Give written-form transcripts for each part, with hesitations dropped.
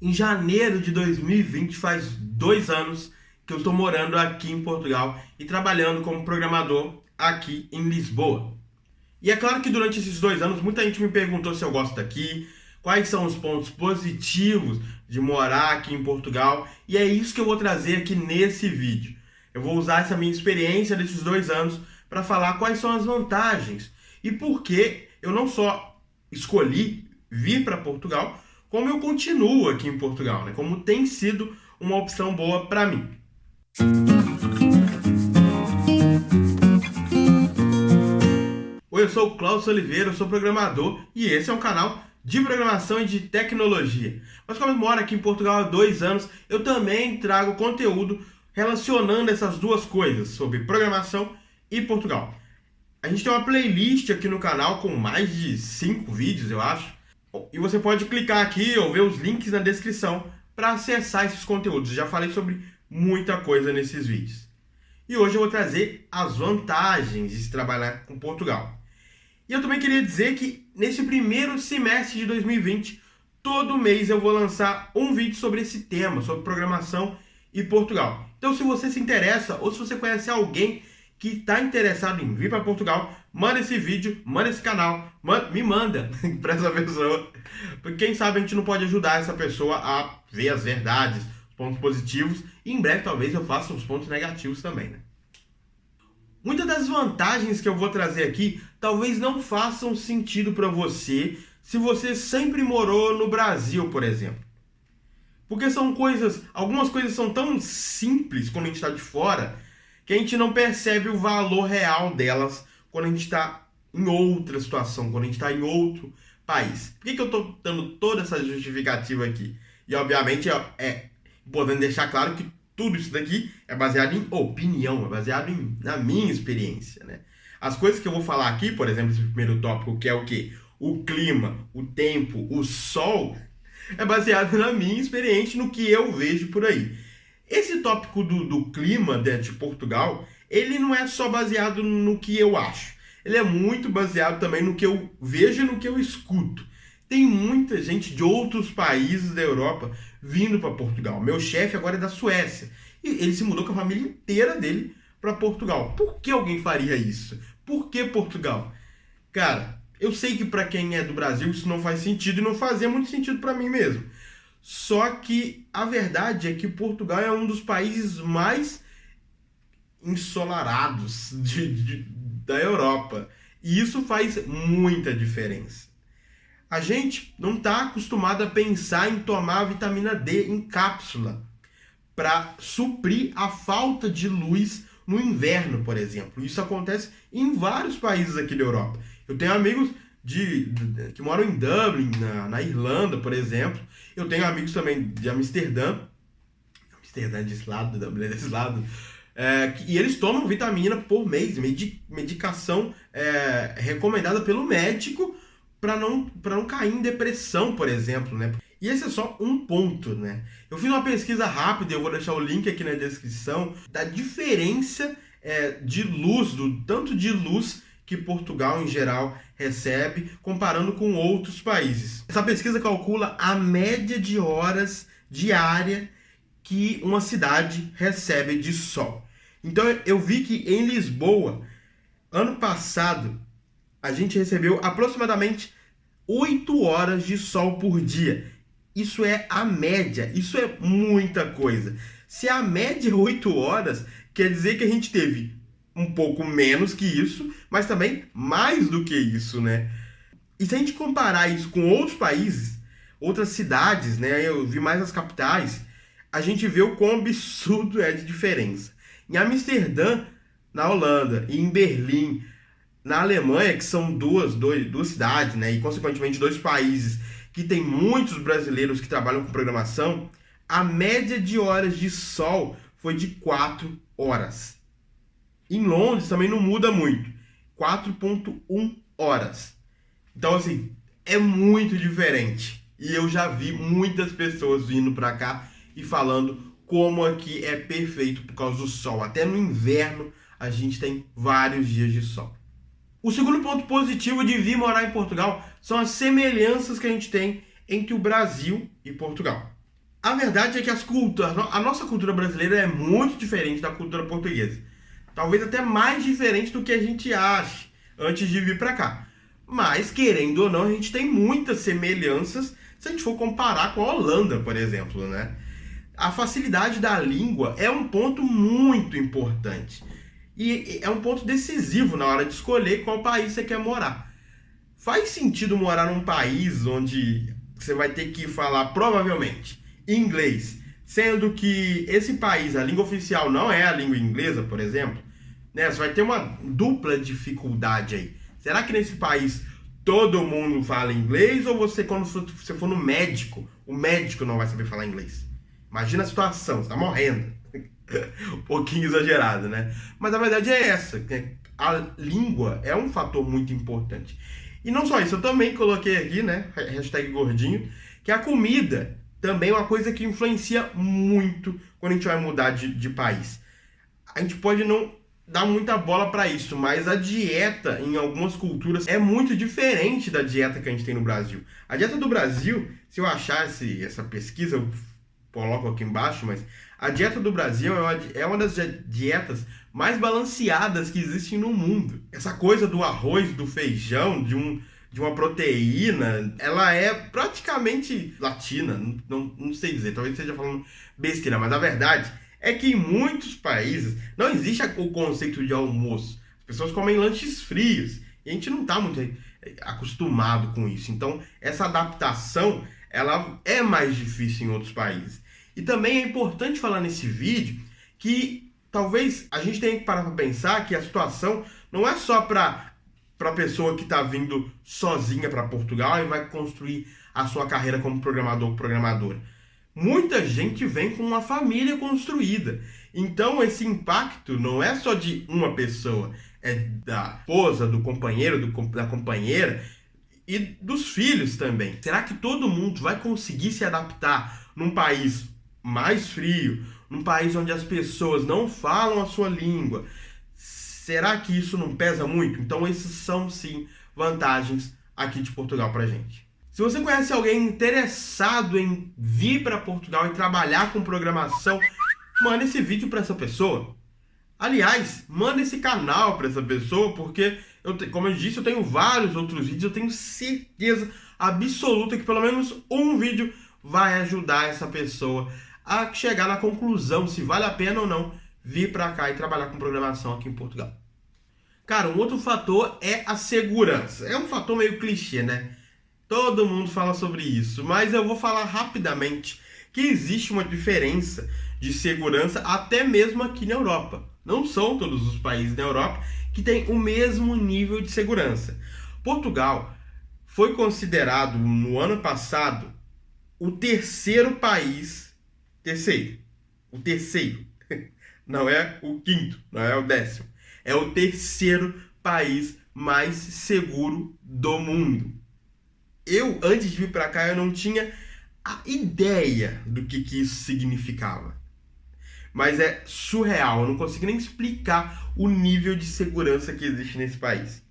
Em janeiro de 2020, faz 2 anos que eu estou morando aqui em Portugal e trabalhando como programador aqui em Lisboa. E é claro que durante esses 2 anos muita gente me perguntou se eu gosto daqui, quais são os pontos positivos de morar aqui em Portugal, e é isso que eu vou trazer aqui nesse vídeo. Eu vou usar essa minha experiência desses 2 anos para falar quais são as vantagens e por que eu não só escolhi vir para Portugal, como eu continuo aqui em Portugal, né? Como tem sido uma opção boa para mim. Oi, eu sou o Cláudio Oliveira, eu sou programador e esse é um canal de programação e de tecnologia. Mas como eu moro aqui em Portugal há 2 anos, eu também trago conteúdo relacionando essas duas coisas, sobre programação e Portugal. A gente tem uma playlist aqui no canal com mais de 5 vídeos, eu acho. E você pode clicar aqui ou ver os links na descrição para acessar esses conteúdos. Eu já falei sobre muita coisa nesses vídeos. E hoje eu vou trazer as vantagens de se trabalhar com Portugal. E eu também queria dizer que nesse primeiro semestre de 2020, todo mês eu vou lançar um vídeo sobre esse tema, sobre programação e Portugal. Então se você se interessa ou se você conhece alguém que está interessado em vir para Portugal, manda esse vídeo, manda esse canal, me manda para essa pessoa. Porque quem sabe a gente não pode ajudar essa pessoa a ver as verdades, os pontos positivos. E em breve talvez eu faça os pontos negativos também, né? Muitas das vantagens que eu vou trazer aqui talvez não façam sentido para você se você sempre morou no Brasil, por exemplo. Porque são algumas coisas são tão simples quando a gente está de fora, que a gente não percebe o valor real delas quando a gente está em outra situação, quando a gente está em outro país. Por que eu estou dando toda essa justificativa aqui? E obviamente é importante deixar claro que tudo isso daqui é baseado em opinião, é baseado na minha experiência, né? As coisas que eu vou falar aqui, por exemplo, esse primeiro tópico, que é o quê? O clima, o tempo, o sol, é baseado na minha experiência, no que eu vejo por aí. Esse tópico do clima de Portugal, ele não é só baseado no que eu acho. Ele é muito baseado também no que eu vejo e no que eu escuto. Tem muita gente de outros países da Europa vindo para Portugal. Meu chefe agora é da Suécia. E ele se mudou com a família inteira dele para Portugal. Por que alguém faria isso? Por que Portugal? Cara, eu sei que para quem é do Brasil isso não faz sentido e não fazia muito sentido para mim mesmo. Só que a verdade é que Portugal é um dos países mais ensolarados da Europa. E isso faz muita diferença. A gente não está acostumado a pensar em tomar vitamina D em cápsula para suprir a falta de luz no inverno, por exemplo. Isso acontece em vários países aqui da Europa. Eu tenho amigos que moram em Dublin, na Irlanda, por exemplo. Eu tenho amigos também de Amsterdã desse lado, Dublin desse lado. E eles tomam vitamina por mês, medicação recomendada pelo médico para não cair em depressão, por exemplo, né? E esse é só um ponto, né? Eu fiz uma pesquisa rápida, eu vou deixar o link aqui na descrição, da diferença de luz, do tanto de luz que Portugal em geral recebe, comparando com outros países. Essa pesquisa calcula a média de horas diária que uma cidade recebe de sol. Então eu vi que em Lisboa, ano passado, a gente recebeu aproximadamente 8 horas de sol por dia. Isso é a média, isso é muita coisa. Se a média é 8 horas, quer dizer que a gente teve um pouco menos que isso, mas também mais do que isso, né? E se a gente comparar isso com outros países, outras cidades, né? Eu vi mais as capitais, a gente vê o quão absurdo é de diferença. Em Amsterdã, na Holanda, e em Berlim, na Alemanha, que são duas cidades, né? E consequentemente 2 países que tem muitos brasileiros que trabalham com programação, a média de horas de sol foi de 4 horas. Em Londres também não muda muito, 4,1 horas. Então, assim, é muito diferente. E eu já vi muitas pessoas vindo para cá e falando como aqui é perfeito por causa do sol. Até no inverno a gente tem vários dias de sol. O segundo ponto positivo de vir morar em Portugal são as semelhanças que a gente tem entre o Brasil e Portugal. A verdade é que a nossa cultura brasileira é muito diferente da cultura portuguesa. Talvez até mais diferente do que a gente acha antes de vir para cá. Mas, querendo ou não, a gente tem muitas semelhanças se a gente for comparar com a Holanda, por exemplo, né? A facilidade da língua é um ponto muito importante. E é um ponto decisivo na hora de escolher qual país você quer morar. Faz sentido morar num país onde você vai ter que falar, provavelmente, inglês, sendo que esse país, a língua oficial não é a língua inglesa, por exemplo, né? Você vai ter uma dupla dificuldade aí. Será que nesse país todo mundo fala inglês, ou você, quando você for no médico, o médico não vai saber falar inglês? Imagina a situação, você tá morrendo. Um pouquinho exagerado, né? Mas a verdade é essa, a língua é um fator muito importante. E não só isso, eu também coloquei aqui, né, hashtag gordinho, que a comida também é uma coisa que influencia muito quando a gente vai mudar de país. A gente pode não dar muita bola para isso, mas a dieta em algumas culturas é muito diferente da dieta que a gente tem no Brasil. A dieta do Brasil, se eu achar essa pesquisa, eu coloco aqui embaixo, mas a dieta do Brasil é uma das dietas mais balanceadas que existem no mundo. Essa coisa do arroz, do feijão, de uma proteína, ela é praticamente latina, não sei dizer, talvez esteja falando besteira, mas a verdade é que em muitos países não existe o conceito de almoço. As pessoas comem lanches frios e a gente não está muito acostumado com isso. Então, essa adaptação ela é mais difícil em outros países. E também é importante falar nesse vídeo que talvez a gente tenha que parar para pensar que a situação não é só para a pessoa que está vindo sozinha para Portugal e vai construir a sua carreira como programador ou programadora. Muita gente vem com uma família construída. Então esse impacto não é só de uma pessoa, é da esposa, do companheiro, da companheira e dos filhos também. Será que todo mundo vai conseguir se adaptar num país mais frio, num país onde as pessoas não falam a sua língua? Será que isso não pesa muito? Então esses são sim vantagens aqui de Portugal pra gente. Se você conhece alguém interessado em vir para Portugal e trabalhar com programação, manda esse vídeo para essa pessoa. Aliás, manda esse canal para essa pessoa, porque, como eu disse, eu tenho vários outros vídeos, eu tenho certeza absoluta que pelo menos um vídeo vai ajudar essa pessoa a chegar na conclusão se vale a pena ou não vir para cá e trabalhar com programação aqui em Portugal. Cara, um outro fator é a segurança. É um fator meio clichê, né? Todo mundo fala sobre isso, mas eu vou falar rapidamente que existe uma diferença de segurança até mesmo aqui na Europa. Não são todos os países da Europa que têm o mesmo nível de segurança. Portugal foi considerado no ano passado o terceiro país, o terceiro, não é o quinto, não é o décimo, é o terceiro país mais seguro do mundo. Eu, antes de vir para cá, eu não tinha a ideia do que isso significava. Mas é surreal, eu não consigo nem explicar o nível de segurança que existe nesse país.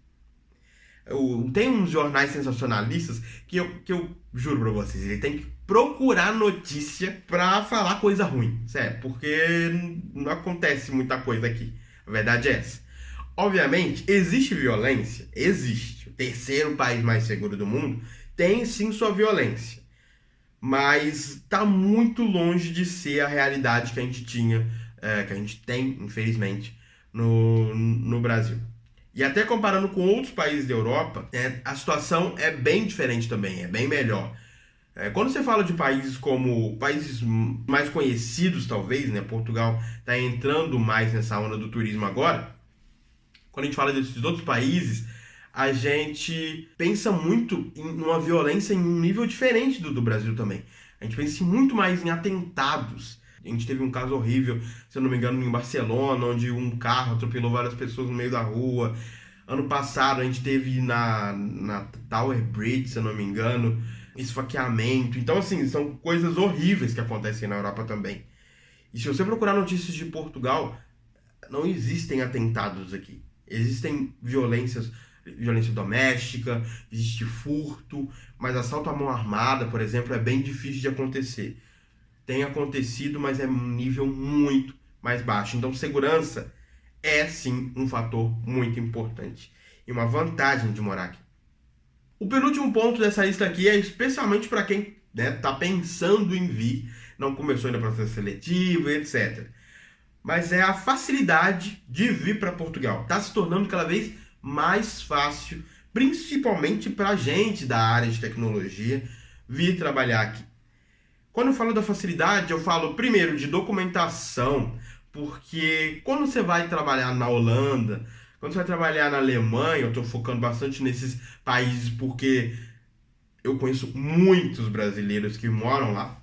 Tem uns jornais sensacionalistas que eu juro pra vocês, ele tem que procurar notícia pra falar coisa ruim, sério, porque não acontece muita coisa aqui. A verdade é essa. Obviamente, existe violência, existe. O terceiro país mais seguro do mundo tem sim sua violência, mas está muito longe de ser a realidade que a gente tinha, que a gente tem, infelizmente, no Brasil. E até comparando com outros países da Europa, a situação é bem diferente também, é bem melhor. Quando você fala de países como países mais conhecidos, talvez, né? Portugal está entrando mais nessa onda do turismo agora. Quando a gente fala desses outros países, a gente pensa muito em uma violência em um nível diferente do Brasil também. A gente pensa muito mais em atentados. A gente teve um caso horrível, se eu não me engano, em Barcelona, onde um carro atropelou várias pessoas no meio da rua. Ano passado a gente teve na Tower Bridge, se eu não me engano, esfaqueamento. Então, assim, são coisas horríveis que acontecem na Europa também. E se você procurar notícias de Portugal, não existem atentados aqui. Existem violência doméstica, existe furto, mas assalto à mão armada, por exemplo, é bem difícil de acontecer. tem acontecido, mas é um nível muito mais baixo. Então, segurança é sim um fator muito importante e uma vantagem de morar aqui. O penúltimo ponto dessa lista aqui é especialmente para quem está pensando em vir, não começou ainda o processo seletivo, etc. Mas é a facilidade de vir para Portugal. Está se tornando cada vez mais fácil, principalmente para a gente da área de tecnologia, vir trabalhar aqui. Quando eu falo da facilidade, eu falo primeiro de documentação, porque quando você vai trabalhar na Holanda, quando você vai trabalhar na Alemanha, eu estou focando bastante nesses países porque eu conheço muitos brasileiros que moram lá,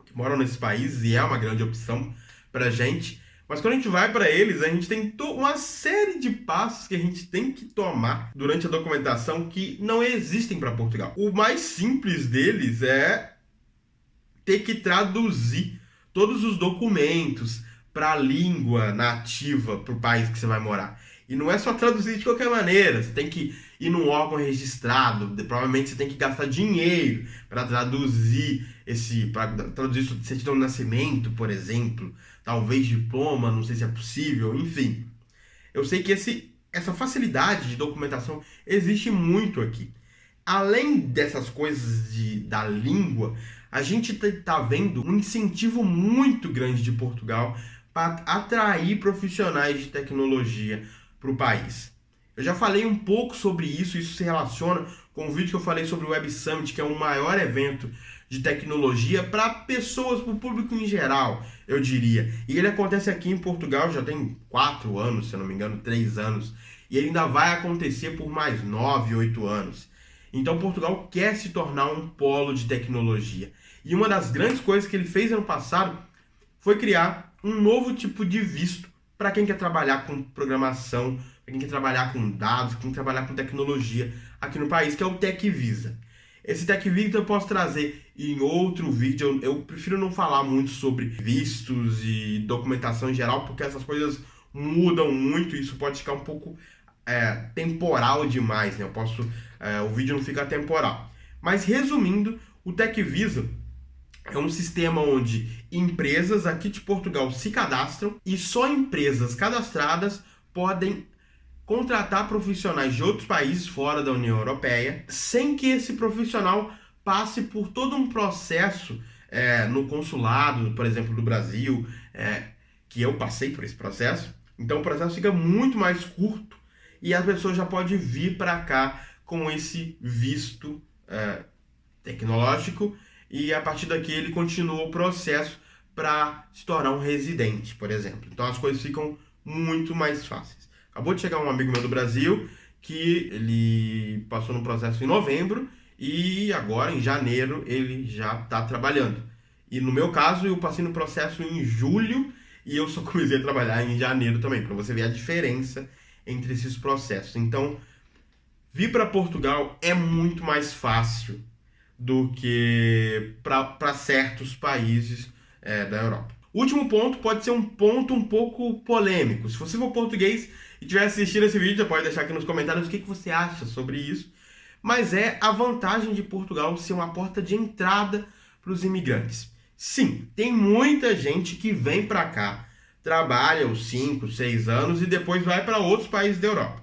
que moram nesses países e é uma grande opção pra gente. Mas quando a gente vai para eles, a gente tem uma série de passos que a gente tem que tomar durante a documentação que não existem para Portugal. O mais simples deles é ter que traduzir todos os documentos para a língua nativa para o país que você vai morar. E não é só traduzir de qualquer maneira, você tem que ir num órgão registrado, provavelmente você tem que gastar dinheiro para traduzir certidão de nascimento, por exemplo, talvez diploma, não sei se é possível, enfim. Eu sei que essa facilidade de documentação existe muito aqui. Além dessas coisas da língua, a gente está vendo um incentivo muito grande de Portugal para atrair profissionais de tecnologia para o país. Eu já falei um pouco sobre isso se relaciona com o vídeo que eu falei sobre o Web Summit, que é o maior evento de tecnologia para pessoas, para o público em geral, eu diria. E ele acontece aqui em Portugal já tem 4 anos, se eu não me engano, 3 anos. E ele ainda vai acontecer por mais 9, 8 anos. Então Portugal quer se tornar um polo de tecnologia. E uma das grandes coisas que ele fez ano passado foi criar um novo tipo de visto para quem quer trabalhar com programação, para quem quer trabalhar com dados, quem quer trabalhar com tecnologia aqui no país, que é o Tech Visa. Esse Tech Visa eu posso trazer em outro vídeo. Eu prefiro não falar muito sobre vistos e documentação em geral, porque essas coisas mudam muito e isso pode ficar um pouco temporal demais, né? O vídeo não fica temporal. Mas resumindo, o Tech Visa é um sistema onde empresas aqui de Portugal se cadastram e só empresas cadastradas podem contratar profissionais de outros países fora da União Europeia sem que esse profissional passe por todo um processo no consulado, por exemplo, do Brasil, que eu passei por esse processo. Então o processo fica muito mais curto e a pessoa já pode vir para cá com esse visto tecnológico e a partir daqui ele continua o processo para se tornar um residente, por exemplo. Então as coisas ficam muito mais fáceis. Acabou de chegar um amigo meu do Brasil que ele passou no processo em novembro e agora em janeiro ele já está trabalhando. E no meu caso eu passei no processo em julho e eu só comecei a trabalhar em janeiro também, para você ver a diferença entre esses processos. Então, vir para Portugal é muito mais fácil do que para certos países da Europa. O último ponto pode ser um ponto um pouco polêmico. Se você for português e estiver assistindo esse vídeo, você pode deixar aqui nos comentários o que você acha sobre isso. Mas é a vantagem de Portugal ser uma porta de entrada para os imigrantes. Sim, tem muita gente que vem para cá, trabalha os 5, 6 anos e depois vai para outros países da Europa.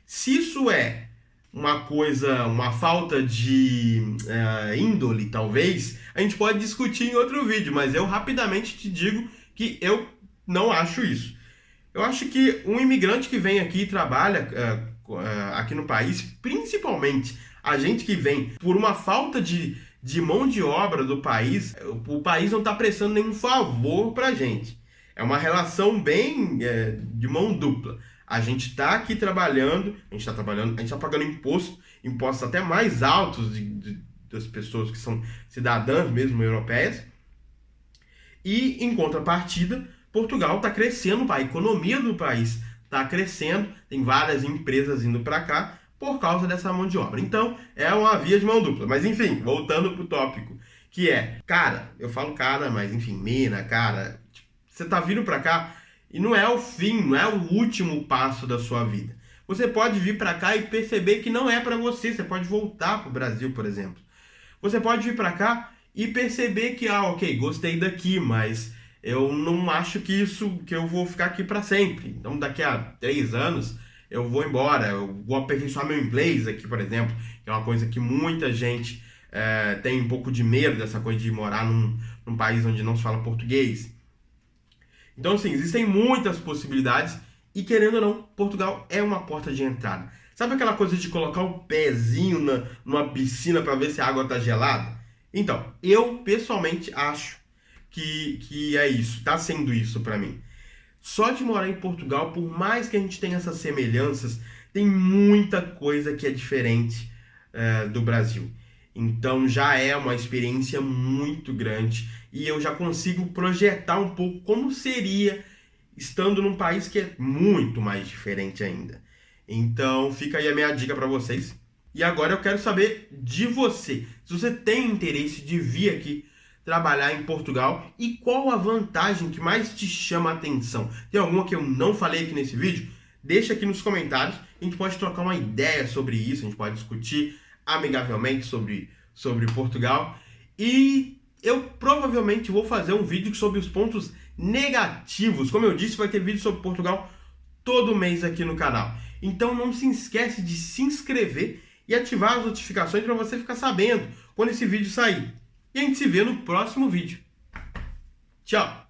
Se isso é uma falta de índole, talvez, a gente pode discutir em outro vídeo, mas eu rapidamente te digo que eu não acho isso. Eu acho que um imigrante que vem aqui e trabalha aqui no país, principalmente a gente que vem por uma falta de mão de obra do país, o país não está prestando nenhum favor para a gente. É uma relação bem de mão dupla. A gente está aqui trabalhando, a gente está pagando impostos até mais altos das pessoas que são cidadãs mesmo europeias. E, em contrapartida, Portugal está crescendo, a economia do país está crescendo, tem várias empresas indo para cá por causa dessa mão de obra. Então, é uma via de mão dupla. Mas, enfim, voltando para o tópico, que eu falo cara, mas, enfim, mina, cara, você está vindo para cá e não é o fim, não é o último passo da sua vida. Você pode vir para cá e perceber que não é para você. Você pode voltar para o Brasil, por exemplo. Você pode vir para cá e perceber que, ok, gostei daqui, mas eu não acho que eu vou ficar aqui para sempre. Então, daqui a 3 anos, eu vou embora. Eu vou aperfeiçoar meu inglês aqui, por exemplo, que é uma coisa que muita gente tem um pouco de medo dessa coisa de morar num país onde não se fala português. Então, assim, existem muitas possibilidades e, querendo ou não, Portugal é uma porta de entrada. Sabe aquela coisa de colocar o pezinho numa piscina para ver se a água está gelada? Então, eu pessoalmente acho que é isso, está sendo isso para mim. Só de morar em Portugal, por mais que a gente tenha essas semelhanças, tem muita coisa que é diferente do Brasil. Então já é uma experiência muito grande e eu já consigo projetar um pouco como seria estando num país que é muito mais diferente ainda. Então fica aí a minha dica para vocês. E agora eu quero saber de você. Se você tem interesse de vir aqui trabalhar em Portugal e qual a vantagem que mais te chama a atenção. Tem alguma que eu não falei aqui nesse vídeo? Deixa aqui nos comentários. A gente pode trocar uma ideia sobre isso, a gente pode discutir amigavelmente sobre Portugal. E eu provavelmente vou fazer um vídeo sobre os pontos negativos. Como eu disse, vai ter vídeo sobre Portugal todo mês aqui no canal. Então não se esquece de se inscrever e ativar as notificações para você ficar sabendo quando esse vídeo sair. E a gente se vê no próximo vídeo. Tchau!